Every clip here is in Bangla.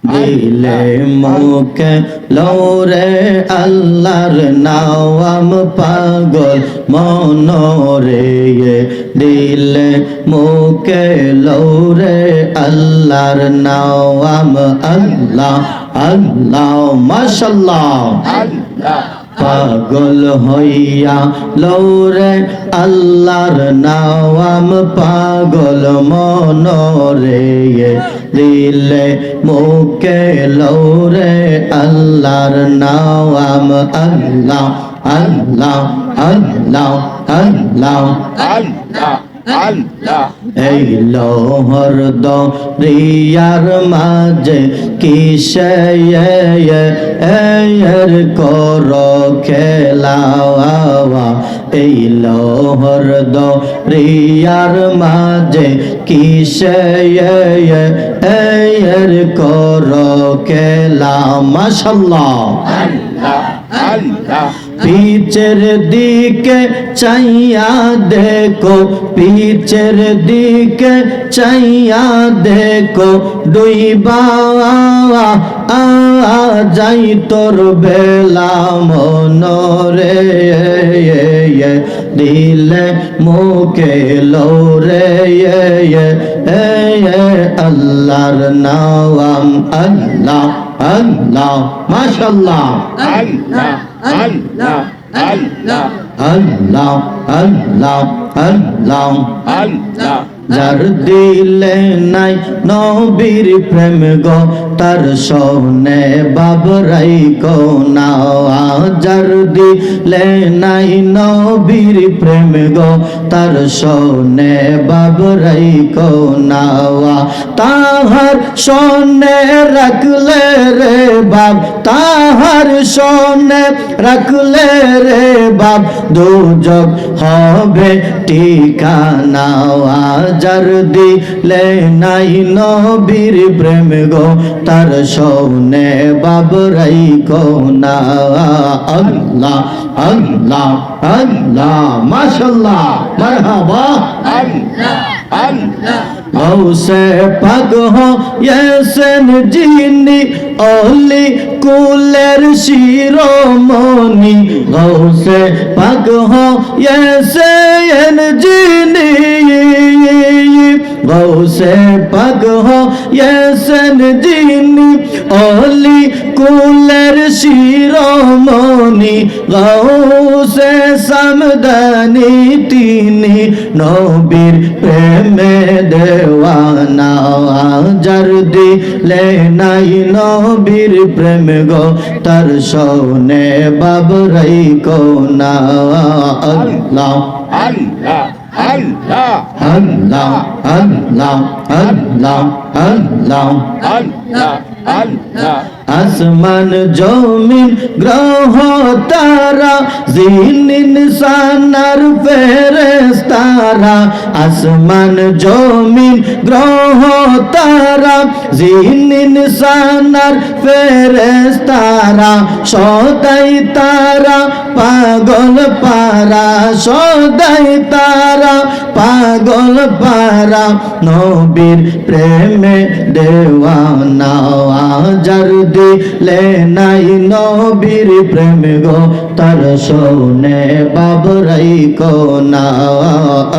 দিলে মুখে লৌরে আল্লাহর নাম পাগল মনরে দিলে মুখে লৌরে আল্লাহর নাম আল্লাহ আল্লাহ মাশাআল্লাহ আল্লাহ পাগল হইয়া লৌরে আল্লাহর নাম পাগল মনরে দিলে মুখে লৌরে আল্লাহর নাম আল্লাহ আল্লাহ আল্লাহ আল্লাহ আল্লাহ আল্লাহ এই লোহর দরিয়ার মাঝে কিসে এর কর খেলা এই লোহর দরিয়ার মাঝে কিসে এর কর খেলা মাশাআল্লাহ আল্লাহ আল্লাহ পিছের দিকে চাইয়া দেখো পিছের দিকে চাইয়া দেখো ডুইবা যাই তোর বেলা মনরে দিলে মুখে লৌরে আল্লাহর নাম আল্লাহ আল্লাহ মাশাআল্লাহ আল্লাহ আল্লাহ আল্লাহ আল্লাহ আল্লাহ আল্লাহ আল্লাহ যার দিলে নাই নবীর প্রেম গো তার সোনে বাবরাই কো না যার দিলে নাই নবীর প্রেম গো তার সোনে বাবরাই কো না তাহার সোনে রাখলে রে বাপ তাহার সোনে রাখলে রে বাপ দুজক হবে ঠিকানা যার দিলে নাই নবীর প্রেম গো তার সোনে বাবরাই কো না আল্লাহ আল্লাহ আল্লাহ মাশাআল্লাহ মারহাবা আল্লাহ আল্লাহ গৌসে পাক হো ইয়াসেন জিনি ওলি কুলের শিরোমণি গৌসে পাক হো ইয়াসেন জিনি গৌসে পাক হো ইয়াসেন জিনি ওলি কুলের শিরোমণি গৌসে সামদানি তিনি নবীর প্রেমে দেওয়ানা যার দিলে নাই নবীর প্রেম গো তার সোনে বাবরাই কো না আল্লাহ আল্লাহ আল্লাহ আল্লাহ আল্লাহ আল্লাহ আল্লাহ আল্লাহ আল্লাহ আসমান জমিন গ্রহ তারা জিন ইনসানার ফেরেশতারা আসমান জমিন গ্রহ তারা জিন ইনসানার ফেরেশতারা সদাই তারা পাগল পারা সদাই তারা পাগল পারা নবীর প্রেমে দেওয়ানা যার দিলে নাই নবীর প্রেম গো তার সোনে বাবরাই কো না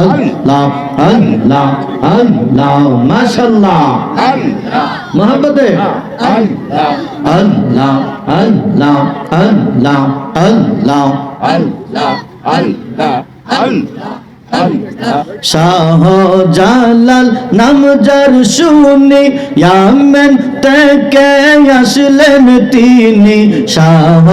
আল্লাহ আল্লাহ আল্লাহ মাশাআল্লাহ আল্লাহ মোহাম্মদে আল্লাহ আল্লাহ আল্লাহ আল্লাহ আল্লাহ আল্লাহ আল্লাহ আল্লাহ শাহ জালাল নাম যার শুনি ইয়ামেন থেকে আসলেন তিনি শাহ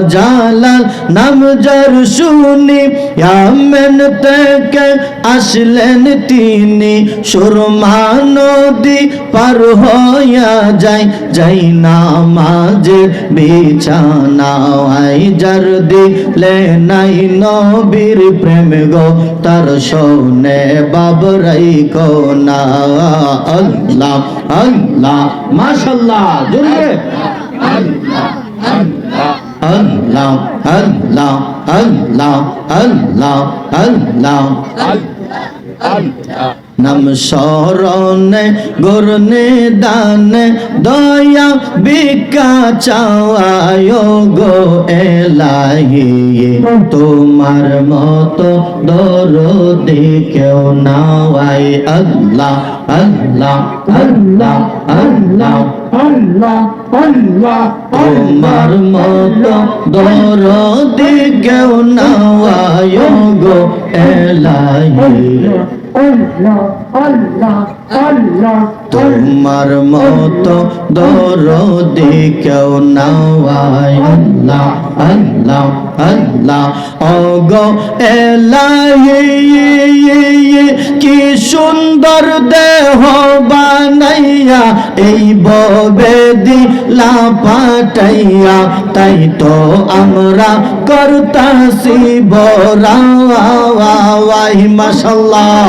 জালাল নাম যার শুনি ইয়ামেন থেকে আসলেন তিনি সুরমা নদী পার হইয়া যায় যাই নামাজের বিছানায় যার দিলে নাই নবীর প্রেম গো তার সোনে বাবরাই কো না আল্লাহ আল্লাহ মাশাআল্লাহ জোরে আল্লাহ আল্লাহ আল্লাহ আল্লাহ আল্লাহ আল্লাহ আল্লাহ আল্লাহ নাম স্মরণে গুরনে দানে দয়া ভিক্ষা চাওয়ায় গো এলাহি তোমার মতো দরদি কেউ নাই আল্লাহ আল্লাহ আল্লাহ আল্লাহ Allah, Allah, তোমার মতো দরদি কেউ নাই গো এলাহি Allah, Allah, Allah, তোমার মতো দরদি কেউ নাই আল্লাহ আল্লাহ আল্লাহ ওগো এলাহি কি সুন্দর দেহ বানাইয়া এই ববে দিলা পাঠাইয়া তাই তো আমরা করতাছি বড়াই মাশাআল্লাহ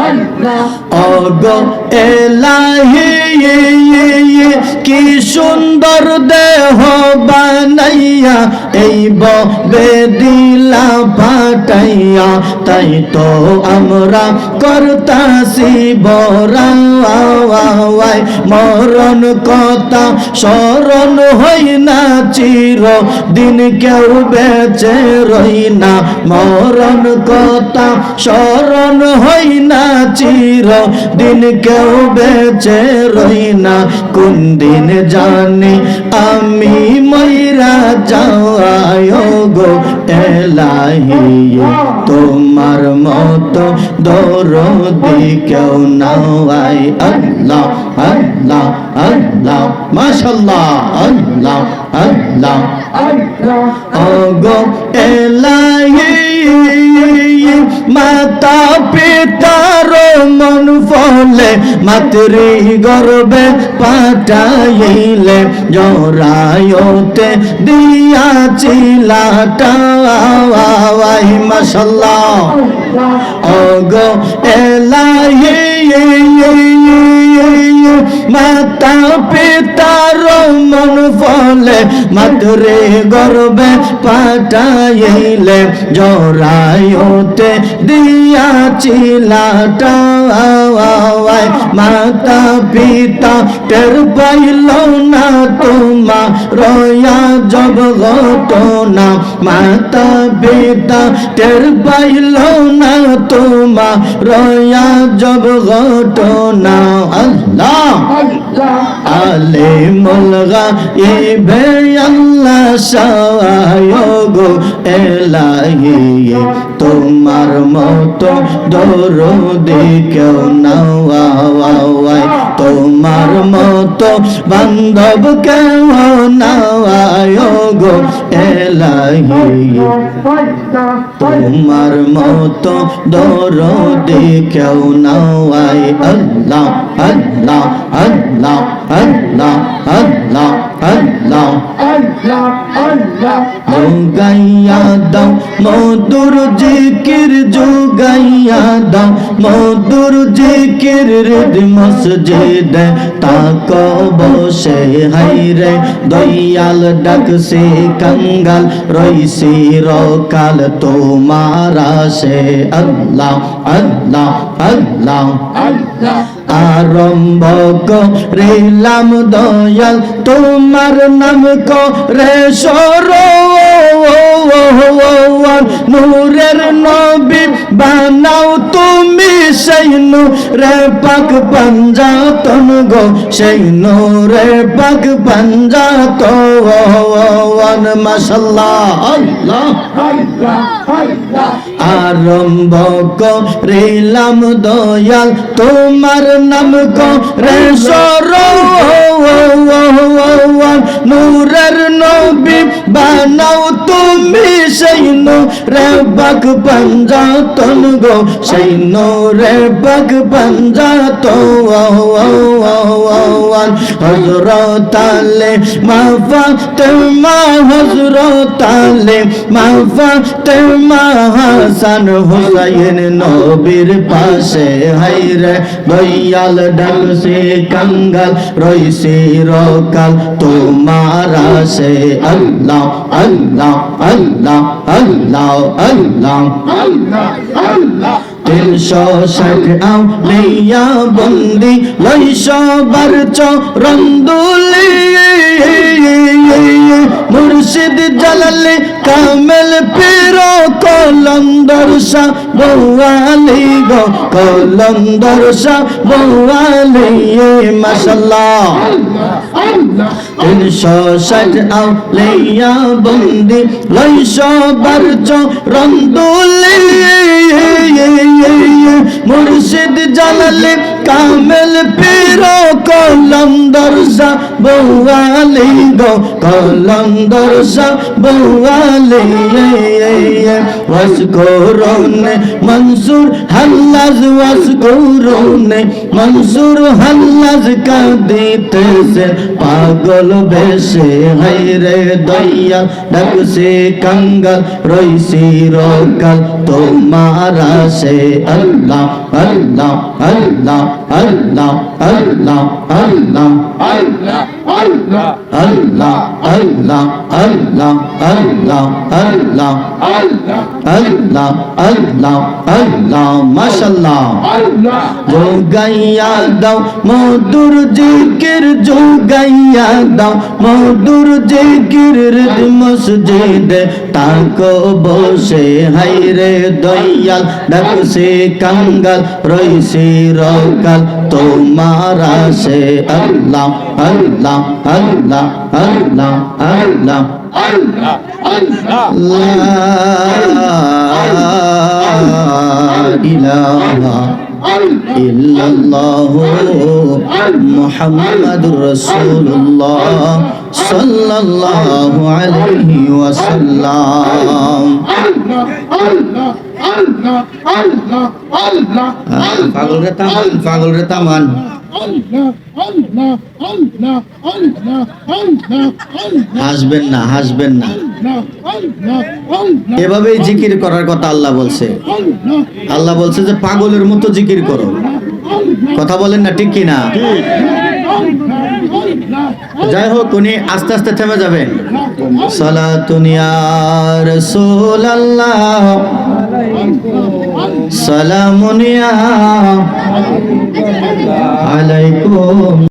Allah, ওগো এলাহি কি সুন্দর দেহ বানাইয়া এই ববে দিলা পাঠাইয়া তাই তো আমরা করতাছি বড়াই মরণ কথা স্মরণ হই না চির দিন কেউ বেঁচে রই না মরণ কথা স্মরণ হই না চির দিন কেউ বেঁচে রই না কোন দিন জানি আমি মইরা যাওয়ায় গো এলাহি তোমার মতো দরদি কেউ নাই আল্লাহ আল্লাহ আল্লাহ মাশাআল্লাহ আল্লাহ আল্লাহ Allah, ওগো এলাহি মাতা পিতার মন ফলে মাতৃ গর্বে পাঠাইলে জরায়তে দিয়াছিলাটাই মাশাআল্লাহ ওগো এলাহি মাতা পিতার মন ফলে মাতৃ গর্বে পাঠাইলে জরায়তে দিয়াছিলাটাই মাতা পিতা টের পাইল না তোমা রয়া জব ঘটনা মাতা পিতা টের পাইল না তোমা রয়া জব ঘটনা আল্লাহ আলিমুল গায়বে আল্লাহ সায়গো এলাহি তোমার মতো দরদি কেউ নাই তোমার মতো বান্ধব কেউ নাই গো এলাহি তোমার মতো দরদি কেউ নাই আল্লাহ আল্লাহ আল্লাহ আল্লাহ আল্লাহ আল্লাহ যোগাইয়া দাও মধুর জিকির যোগাইয়া দাও মধুর জিকির হৃদ মসজিদে তাক বসে হাইরে দয়াল ডাকছে কঙ্গাল রইছি রকাল তোমার আসে আল্লাহ আল্লাহ আল্লাহ আরম্ভ করিলাম দয়াল তোমার নাম করে নূরের নবী বানাও তুমি সেই নূরে পাক পাঞ্জাতন গো সেই নূরে পাক পাঞ্জাতন মাশাআল্লাহ আল্লাহ আরম্ভ করিলাম দয়াল তোমার নাম করে নূরের নবী বানাও তুমি সেই নূরে পাক পাঞ্জাতন গো সেই নূরে পাক পাঞ্জাতন হযরত আলী মা ফাতেমা হযরত আলী মা ফাতেমা হাসান হুসাইন নবীর পাশে হাইরে দয়াল ডাকছে কঙ্গাল রইছে রকাল তোমার আসে আল্লাহ আল্লাহ আল্লাহ আল্লাহ আল্লাহ 360 আউলিয়া বন্দি লই সবার চরণ দুলি মুর্শিদ জালালে কামেল পীর কলন্দর শাহ বওয়ালি গো কলন্দর শাহ বওয়ালি মাশাআল্লাহ 360 আউলিয়া বন্দি লই সবার চরণ দুলি মুর্শিদ জালালে কামেল পীর কলন্দর শাহ বওয়ালি গো কলন্দর শাহ বওয়ালি ওয়াসকুরুন মনসুর হাল্লাজ ওয়াসকুরুন মনসুর হাল্লাজ কাঁদিতেছে পাগল বেশে হায়রে দয়া ডাকছে কাঙ্গাল রইছি রকাল তোমার সে আল্লাহ আল্লাহ আল্লাহ আল্লাহ আল্লাহ আল্লাহ আল্লাহ আল্লাহ আল্লাহ আল্লাহ আল্লাহ আল্লাহ আল্লাহ আল্লাহ আল্লাহ মাশাআল্লাহ যোগাইয়া দাও মধুর জিকির যোগাইয়া দাও মধুর জিকির হৃদ মসজিদে তাকো বসে হায়রে দয়াল ডাকছে কাঙ্গাল রইছি রকাল তোমার সে আল্লাহ আল্লাহ আল্লাহ আল্লাহ আল্লাহ লা ইলাহা ইল্লাল্লাহু মুহাম্মাদুর রাসূলুল্লাহ সাল্লাল্লাহু আলাইহি ওয়াসাল্লাম পাগল রে তামান হাসবেন না হাসবেন না এভাবেই জিকির করার কথা আল্লাহ বলছে আল্লাহ বলছে যে পাগলের মতো জিকির করো কথা বলেন না ঠিক কি না যাই হোক উনি আস্তে আস্তে থেমে যাবেন সালাতুন ইয়া রাসূলুল্লাহ সালামুন ইয়া আলাইকুম